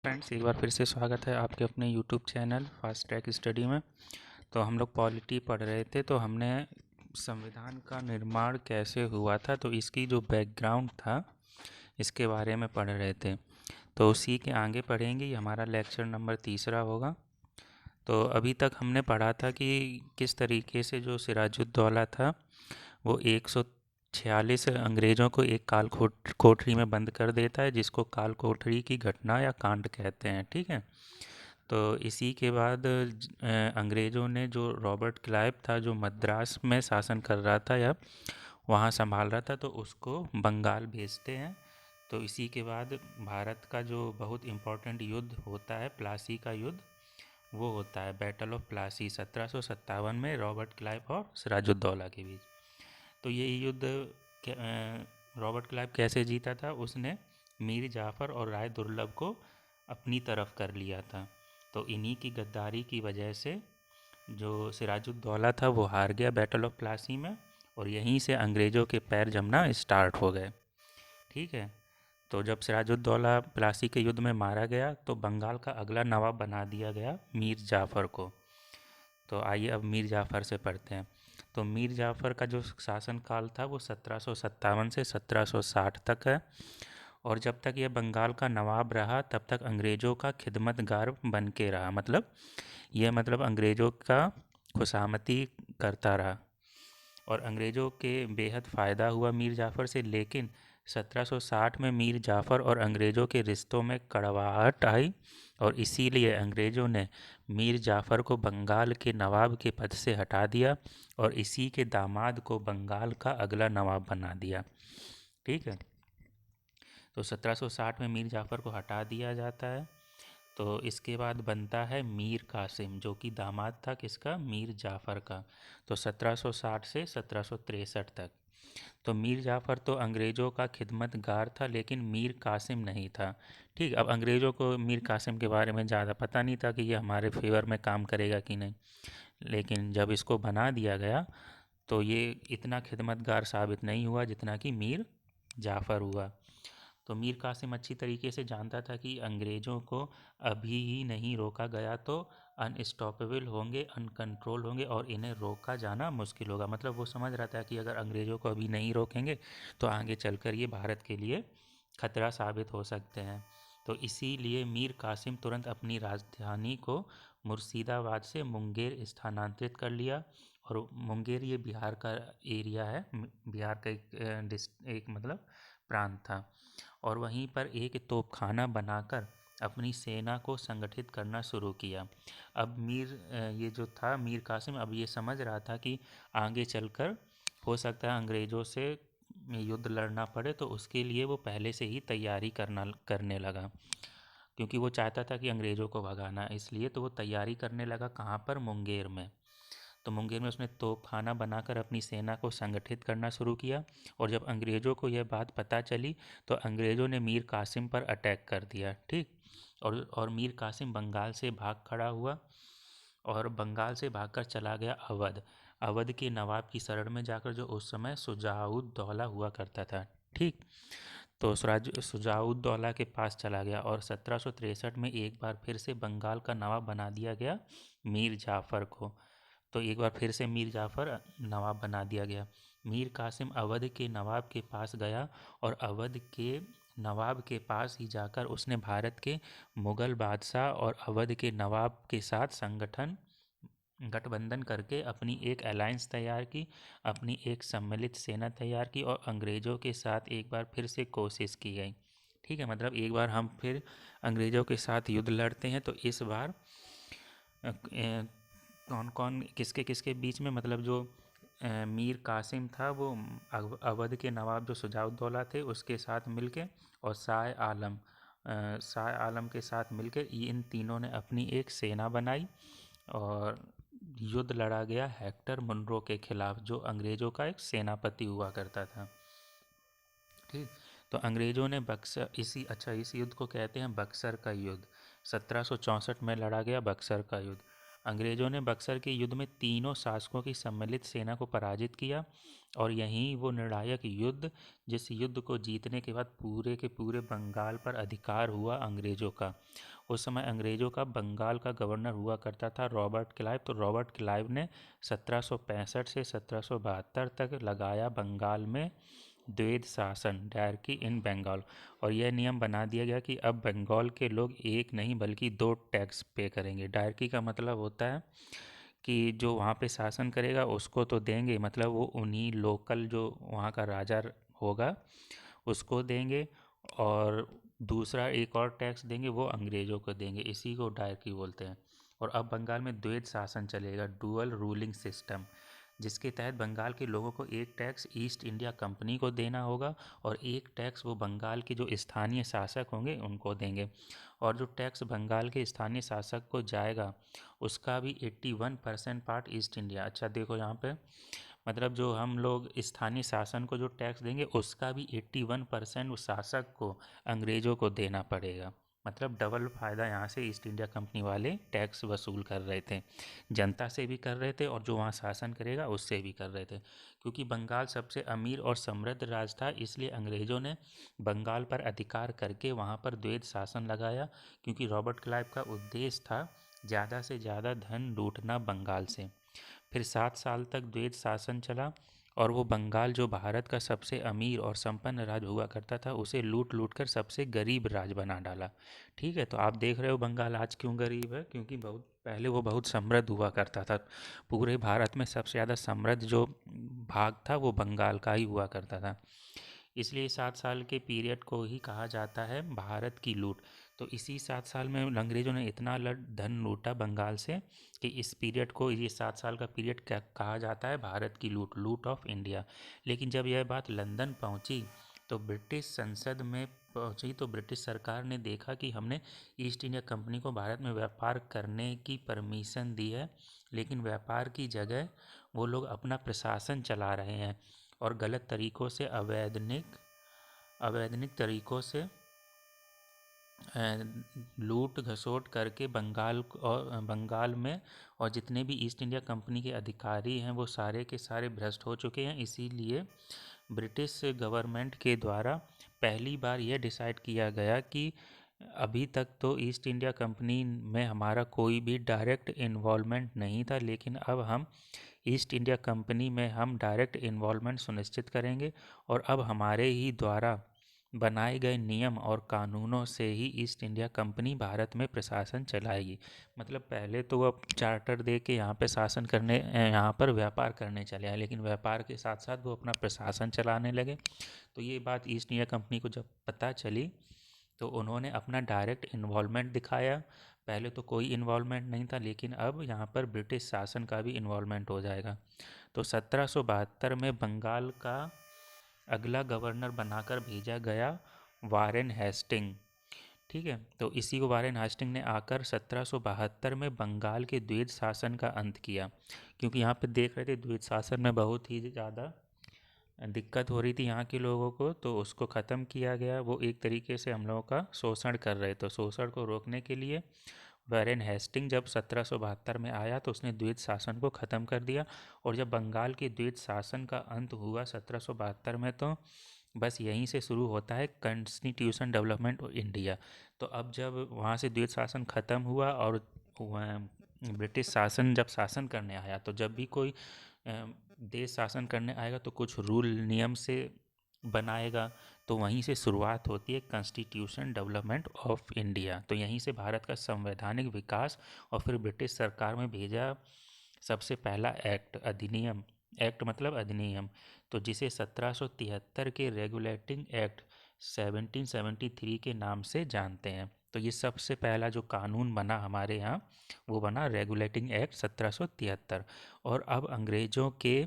Friends, एक बार फिर से स्वागत है आपके अपने YouTube channel fast track study में। तो हम लोग पॉलिटी पढ़ रहे थे, तो हमने संविधान का निर्माण कैसे हुआ था, तो इसकी जो बैकग्राउंड था इसके बारे में पढ़ रहे थे। तो उसी के आगे पढ़ेंगे, ये हमारा लेक्चर नंबर तीसरा होगा। तो अभी तक हमने पढ़ा था कि किस तरीके से जो सिराजुद्दौला था वो 146 अंग्रेज़ों को एक कोठरी में बंद कर देता है, जिसको काल कोठरी की घटना या कांड कहते हैं। ठीक है। तो इसी के बाद अंग्रेज़ों ने जो रॉबर्ट क्लाइव था, जो मद्रास में शासन कर रहा था या वहाँ संभाल रहा था, तो उसको बंगाल भेजते हैं। तो इसी के बाद भारत का जो बहुत इम्पोर्टेंट युद्ध होता है, प्लासी का युद्ध, वो होता है बैटल ऑफ प्लासी 1757 में रॉबर्ट क्लाइव और सिराजुद्दौला के बीच। तो ये युद्ध रॉबर्ट क्लाइव कैसे जीता था? उसने मीर जाफ़र और राय दुर्लभ को अपनी तरफ कर लिया था। तो इन्हीं की गद्दारी की वजह से जो सिराजुद्दौला था वो हार गया बैटल ऑफ प्लासी में, और यहीं से अंग्रेज़ों के पैर जमना स्टार्ट हो गए। ठीक है। तो जब सिराजुद्दौला प्लासी के युद्ध में मारा गया, तो बंगाल का अगला नवाब बना दिया गया मीर जाफ़र को। तो आइए अब मीर जाफ़र से पढ़ते हैं। तो मीर जाफ़र का जो शासनकाल था वो 1757 से 1760 तक है। और जब तक यह बंगाल का नवाब रहा, तब तक अंग्रेज़ों का खिदमतगार बन के रहा। मतलब अंग्रेज़ों का खुशामती करता रहा, और अंग्रेज़ों के बेहद फ़ायदा हुआ मीर जाफ़र से। लेकिन 1760 में मीर जाफ़र और अंग्रेज़ों के रिश्तों में कड़वाहट आई, और इसीलिए अंग्रेज़ों ने मीर जाफ़र को बंगाल के नवाब के पद से हटा दिया, और इसी के दामाद को बंगाल का अगला नवाब बना दिया। ठीक है। तो 1760 में मीर जाफ़र को हटा दिया जाता है। तो इसके बाद बनता है मीर कासिम, जो कि दामाद था किसका? मीर जाफ़र का। तो 1760 से 1763 तक। तो मीर जाफ़र तो अंग्रेज़ों का खिदमतगार था, लेकिन मीर कासिम नहीं था। ठीक। अब अंग्रेज़ों को मीर कासिम के बारे में ज़्यादा पता नहीं था कि ये हमारे फेवर में काम करेगा कि नहीं। लेकिन जब इसको बना दिया गया, तो ये इतना खिदमतगार साबित नहीं हुआ जितना कि मीर जाफ़र हुआ। तो मीर कासिम अच्छी तरीके से जानता था कि अंग्रेज़ों को अभी ही नहीं रोका गया तो अनस्टॉपेबल होंगे, अनकंट्रोल होंगे, और इन्हें रोका जाना मुश्किल होगा। मतलब वो समझ रहा था कि अगर अंग्रेज़ों को अभी नहीं रोकेंगे तो आगे चलकर ये भारत के लिए खतरा साबित हो सकते हैं। तो इसीलिए मीर कासिम तुरंत अपनी राजधानी को मुर्शिदाबाद से मुंगेर स्थानांतरित कर लिया। और मुंगेर ये बिहार का एरिया है, बिहार का एक मतलब प्रांत था। और वहीं पर एक तोपखाना बनाकर अपनी सेना को संगठित करना शुरू किया। अब ये जो था मीर कासिम, अब ये समझ रहा था कि आगे चलकर हो सकता है अंग्रेज़ों से युद्ध लड़ना पड़े, तो उसके लिए वो पहले से ही तैयारी करने लगा। क्योंकि वो चाहता था कि अंग्रेज़ों को भगाना, इसलिए तो वो तैयारी करने लगा। कहाँ पर? मुंगेर में। तो मुंगेर में उसने तोपखाना बनाकर अपनी सेना को संगठित करना शुरू किया। और जब अंग्रेज़ों को यह बात पता चली, तो अंग्रेज़ों ने मीर कासिम पर अटैक कर दिया। ठीक। और मीर कासिम बंगाल से भाग खड़ा हुआ, और बंगाल से भागकर चला गया अवध। अवध के नवाब की शरण में जाकर, जो उस समय शुजाउद्दौला हुआ करता था। ठीक। तो शुजाउद्दौला के पास चला गया, और 1763 में एक बार फिर से बंगाल का नवाब बना दिया गया मीर जाफ़र को। तो एक बार फिर से मीर जाफ़र नवाब बना दिया गया। मीर कासिम अवध के नवाब के पास गया, और अवध के नवाब के पास ही जाकर उसने भारत के मुग़ल बादशाह और अवध के नवाब के साथ गठबंधन करके अपनी एक अलायंस तैयार की, अपनी एक सम्मिलित सेना तैयार की, और अंग्रेज़ों के साथ एक बार फिर से कोशिश की गई। ठीक है। मतलब एक बार हम फिर अंग्रेज़ों के साथ युद्ध लड़ते हैं, तो इस बार कौन कौन किसके किसके बीच में? मतलब जो मीर कासिम था वो अवध के नवाब जो शुजाउद्दौला थे उसके साथ मिलके, और शाह आलम के साथ मिलकर इन तीनों ने अपनी एक सेना बनाई, और युद्ध लड़ा गया हेक्टर मुनरो के खिलाफ, जो अंग्रेज़ों का एक सेनापति हुआ करता था। ठीक। तो अंग्रेज़ों ने इस युद्ध को कहते हैं बक्सर का युद्ध। 1764 में लड़ा गया बक्सर का युद्ध। अंग्रेज़ों ने बक्सर के युद्ध में तीनों शासकों की सम्मिलित सेना को पराजित किया, और यहीं वो निर्णायक युद्ध, जिस युद्ध को जीतने के बाद पूरे के पूरे बंगाल पर अधिकार हुआ अंग्रेज़ों का। उस समय अंग्रेज़ों का बंगाल का गवर्नर हुआ करता था रॉबर्ट क्लाइव। तो रॉबर्ट क्लाइव ने 1765 से 1772 तक लगाया बंगाल में द्वैध शासन, डायरकी इन बंगाल। और यह नियम बना दिया गया कि अब बंगाल के लोग एक नहीं बल्कि दो टैक्स पे करेंगे। डायरकी का मतलब होता है कि जो वहाँ पे शासन करेगा उसको तो देंगे, मतलब वो उन्हीं लोकल जो वहाँ का राजा होगा उसको देंगे, और दूसरा एक और टैक्स देंगे वो अंग्रेज़ों को देंगे। इसी को डायरकी बोलते हैं। और अब बंगाल में द्वैध शासन चलेगा, डुअल रूलिंग सिस्टम, जिसके तहत बंगाल के लोगों को एक टैक्स ईस्ट इंडिया कंपनी को देना होगा और एक टैक्स वो बंगाल के जो स्थानीय शासक होंगे उनको देंगे। और जो टैक्स बंगाल के स्थानीय शासक को जाएगा उसका भी 81% पार्ट ईस्ट इंडिया। अच्छा देखो यहाँ पे, मतलब जो हम लोग स्थानीय शासन को जो टैक्स देंगे उसका भी 81% उस शासक को, अंग्रेज़ों को देना पड़ेगा। मतलब डबल फ़ायदा यहाँ से ईस्ट इंडिया कंपनी वाले टैक्स वसूल कर रहे थे, जनता से भी कर रहे थे और जो वहाँ शासन करेगा उससे भी कर रहे थे। क्योंकि बंगाल सबसे अमीर और समृद्ध राज्य था, इसलिए अंग्रेज़ों ने बंगाल पर अधिकार करके वहाँ पर द्वैध शासन लगाया। क्योंकि रॉबर्ट क्लाइव का उद्देश्य था ज़्यादा से ज़्यादा धन लूटना बंगाल से। फिर 7 साल तक द्वैध शासन चला और वो बंगाल जो भारत का सबसे अमीर और संपन्न राज्य हुआ करता था उसे लूट लूट कर सबसे गरीब राज्य बना डाला। ठीक है, तो आप देख रहे हो बंगाल आज क्यों गरीब है, क्योंकि बहुत पहले वो बहुत समृद्ध हुआ करता था। पूरे भारत में सबसे ज़्यादा समृद्ध जो भाग था वो बंगाल का ही हुआ करता था। इसलिए 7 साल के पीरियड को ही कहा जाता है भारत की लूट। तो इसी 7 साल में अंग्रेज़ों ने इतना धन लूटा बंगाल से कि इस पीरियड को, ये 7 साल का पीरियड क्या कहा जाता है, भारत की लूट, लूट ऑफ इंडिया। लेकिन जब यह बात लंदन पहुंची तो ब्रिटिश संसद में पहुंची तो ब्रिटिश सरकार ने देखा कि हमने ईस्ट इंडिया कंपनी को भारत में व्यापार करने की परमिशन दी है, लेकिन व्यापार की जगह वो लोग अपना प्रशासन चला रहे हैं और गलत तरीक़ों से, अवैधानिक अवैधानिक तरीक़ों से लूट घसोट करके बंगाल में, और जितने भी ईस्ट इंडिया कंपनी के अधिकारी हैं वो सारे के सारे भ्रष्ट हो चुके हैं। इसीलिए ब्रिटिश गवर्नमेंट के द्वारा पहली बार यह डिसाइड किया गया कि अभी तक तो ईस्ट इंडिया कंपनी में हमारा कोई भी डायरेक्ट इन्वॉल्वमेंट नहीं था, लेकिन अब हम ईस्ट इंडिया कंपनी में हम डायरेक्ट इन्वॉल्वमेंट सुनिश्चित करेंगे और अब हमारे ही द्वारा बनाए गए नियम और कानूनों से ही ईस्ट इंडिया कंपनी भारत में प्रशासन चलाएगी। मतलब पहले तो वो चार्टर दे के यहाँ पे शासन करने, यहाँ पर व्यापार करने चले आए, लेकिन व्यापार के साथ साथ वो अपना प्रशासन चलाने लगे। तो ये बात ईस्ट इंडिया कंपनी को जब पता चली तो उन्होंने अपना डायरेक्ट इन्वॉल्वमेंट दिखाया। पहले तो कोई इन्वॉल्वमेंट नहीं था, लेकिन अब यहाँ पर ब्रिटिश शासन का भी इन्वॉल्वमेंट हो जाएगा। तो 1772 में बंगाल का अगला गवर्नर बनाकर भेजा गया वारेन हेस्टिंग। ठीक है, तो इसी को वारेन हेस्टिंग ने आकर 1772 में बंगाल के द्वैध शासन का अंत किया। क्योंकि यहाँ पे देख रहे थे द्वैध शासन में बहुत ही ज़्यादा दिक्कत हो रही थी यहाँ के लोगों को, तो उसको ख़त्म किया गया। वो एक तरीके से हम लोगों का शोषण कर रहे, तो शोषण को रोकने के लिए वारेन हेस्टिंग जब 1772 में आया तो उसने द्वैध शासन को ख़त्म कर दिया। और जब बंगाल के द्वैध शासन का अंत हुआ 1772 में, तो बस यहीं से शुरू होता है कॉन्स्टिट्यूशन डेवलपमेंट ऑफ इंडिया। तो अब जब वहाँ से द्वैध शासन ख़त्म हुआ और ब्रिटिश शासन जब शासन करने आया, तो जब भी कोई देश शासन करने आएगा तो कुछ रूल नियम से बनाएगा। तो वहीं से शुरुआत होती है कॉन्स्टिट्यूशन डेवलपमेंट ऑफ इंडिया। तो यहीं से भारत का संवैधानिक विकास, और फिर ब्रिटिश सरकार में भेजा सबसे पहला एक्ट, अधिनियम। एक्ट मतलब अधिनियम, तो जिसे 1773 के रेगुलेटिंग एक्ट 1773 के नाम से जानते हैं। तो ये सबसे पहला जो कानून बना हमारे यहाँ वो बना रेगुलेटिंग एक्ट 1773। और अब अंग्रेज़ों के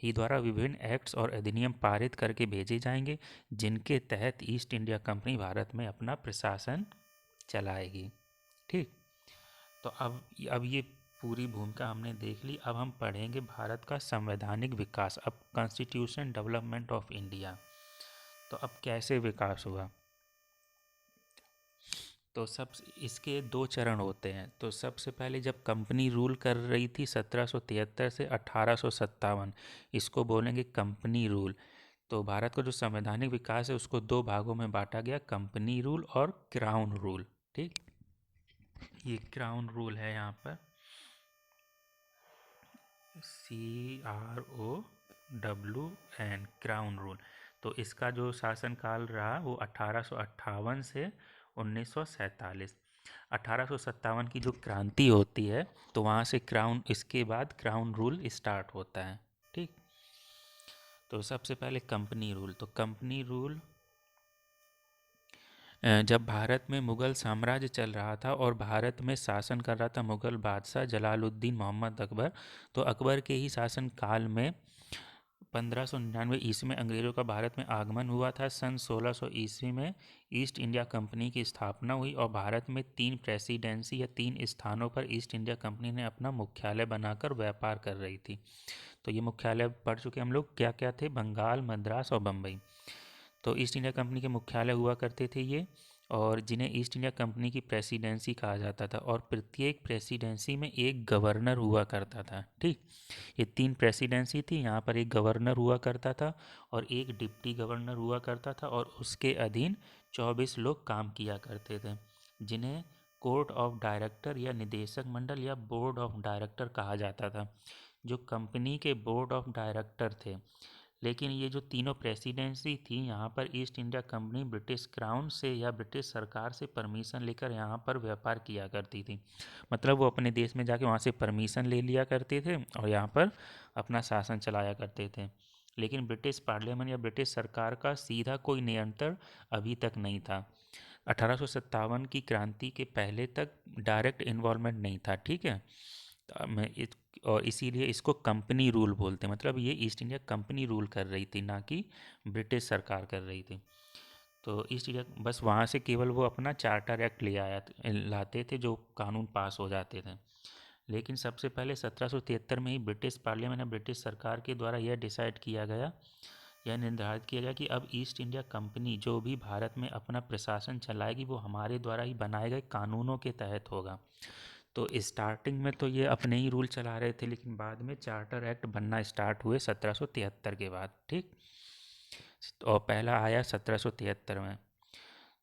ही द्वारा विभिन्न एक्ट्स और अधिनियम पारित करके भेजे जाएंगे, जिनके तहत ईस्ट इंडिया कंपनी भारत में अपना प्रशासन चलाएगी। ठीक, तो अब ये पूरी भूमिका हमने देख ली। अब हम पढ़ेंगे भारत का संवैधानिक विकास, अब कॉन्स्टिट्यूशन डेवलपमेंट ऑफ इंडिया। तो अब कैसे विकास हुआ। तो सब इसके दो चरण होते हैं। तो सबसे पहले जब कंपनी रूल कर रही थी 1773 से 1857, इसको बोलेंगे कंपनी रूल। तो भारत का जो संवैधानिक विकास है उसको दो भागों में बांटा गया, कंपनी रूल और क्राउन रूल। ठीक, ये क्राउन रूल है यहाँ पर, CROWN, क्राउन रूल। तो इसका जो शासनकाल रहा वो 1858 से 1947। 1857 की जो क्रांति होती है तो वहाँ से क्राउन, इसके बाद क्राउन रूल स्टार्ट होता है। ठीक, तो सबसे पहले कंपनी रूल। तो कंपनी रूल जब भारत में मुग़ल साम्राज्य चल रहा था और भारत में शासन कर रहा था मुग़ल बादशाह जलालुद्दीन मोहम्मद अकबर, तो अकबर के ही शासन काल में 1599 ईस्वी में अंग्रेज़ों का भारत में आगमन हुआ था। सन 1600 ईस्वी में ईस्ट इंडिया कंपनी की स्थापना हुई और भारत में 3 प्रेसिडेंसी या 3 स्थानों पर ईस्ट इंडिया कंपनी ने अपना मुख्यालय बनाकर व्यापार कर रही थी। तो ये मुख्यालय पढ़ चुके हम लोग, क्या क्या थे, बंगाल, मद्रास और बम्बई। तो ईस्ट इंडिया कंपनी के मुख्यालय हुआ करते थे ये, और जिन्हें ईस्ट इंडिया कंपनी की प्रेसिडेंसी कहा जाता था, और प्रत्येक प्रेसिडेंसी में एक गवर्नर हुआ करता था। ठीक, ये 3 प्रेसिडेंसी थी, यहाँ पर एक गवर्नर हुआ करता था और एक डिप्टी गवर्नर हुआ करता था, और उसके अधीन 24 लोग काम किया करते थे, जिन्हें कोर्ट ऑफ डायरेक्टर या निदेशक मंडल या बोर्ड ऑफ डायरेक्टर कहा जाता था। जो कंपनी के बोर्ड ऑफ डायरेक्टर थे, लेकिन ये जो तीनों प्रेसिडेंसी थी, यहाँ पर east India company British crown से या ब्रिटिश सरकार से परमिशन लेकर यहाँ पर व्यापार किया करती थी। मतलब वो अपने देश में जाके वहाँ से परमिशन ले लिया करते थे और यहाँ पर अपना शासन चलाया करते थे। लेकिन ब्रिटिश पार्लियामेंट या ब्रिटिश सरकार का सीधा कोई नियंत्रण अभी तक नहीं था। 1857 की क्रांति के पहले तक डायरेक्ट इन्वॉल्वमेंट नहीं था। ठीक है, और इसीलिए इसको कंपनी रूल बोलते हैं। मतलब ये ईस्ट इंडिया कंपनी रूल कर रही थी, ना कि ब्रिटिश सरकार कर रही थी। तो ईस्ट इंडिया बस वहाँ से केवल वो अपना चार्टर एक्ट ले आया लाते थे, जो कानून पास हो जाते थे। लेकिन सबसे पहले 1773 में ही ब्रिटिश पार्लियामेंट या ब्रिटिश सरकार के द्वारा यह डिसाइड किया गया, यह निर्धारित किया गया कि अब ईस्ट इंडिया कंपनी जो भी भारत में अपना प्रशासन चलाएगी वो हमारे द्वारा ही बनाए गए कानूनों के तहत होगा। तो स्टार्टिंग में तो ये अपने ही रूल चला रहे थे, लेकिन बाद में चार्टर एक्ट बनना स्टार्ट हुए 1773 के बाद। ठीक, और पहला आया 1773 में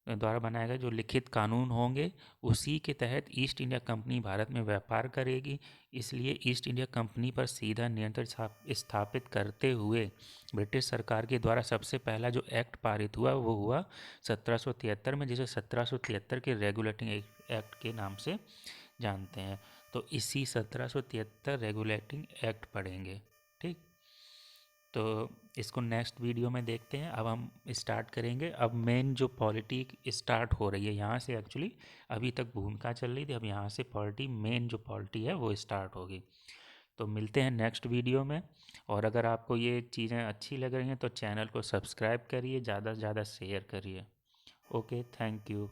द्वारा बनाए गए जो लिखित कानून होंगे उसी के तहत ईस्ट इंडिया कंपनी भारत में व्यापार करेगी। इसलिए ईस्ट इंडिया कंपनी पर सीधा नियंत्रण स्थापित करते हुए ब्रिटिश सरकार के द्वारा सबसे पहला जो एक्ट पारित हुआ वो हुआ 1773 में, जिसे 1773 के रेगुलेटिंग एक्ट के नाम से जानते हैं। तो इसी 1773 रेगुलेटिंग एक्ट पढ़ेंगे। ठीक, तो इसको नेक्स्ट वीडियो में देखते हैं। अब हम स्टार्ट करेंगे, अब मेन जो पॉलिटी स्टार्ट हो रही है यहाँ से। एक्चुअली अभी तक भूमिका चल रही थी, अब यहाँ से पॉलिटी, मेन जो पॉलिटी है वो स्टार्ट होगी। तो मिलते हैं नेक्स्ट वीडियो में। और अगर आपको ये चीज़ें अच्छी लग रही हैं तो चैनल को सब्सक्राइब करिए, ज़्यादा से ज़्यादा शेयर करिए। Okay, thank you.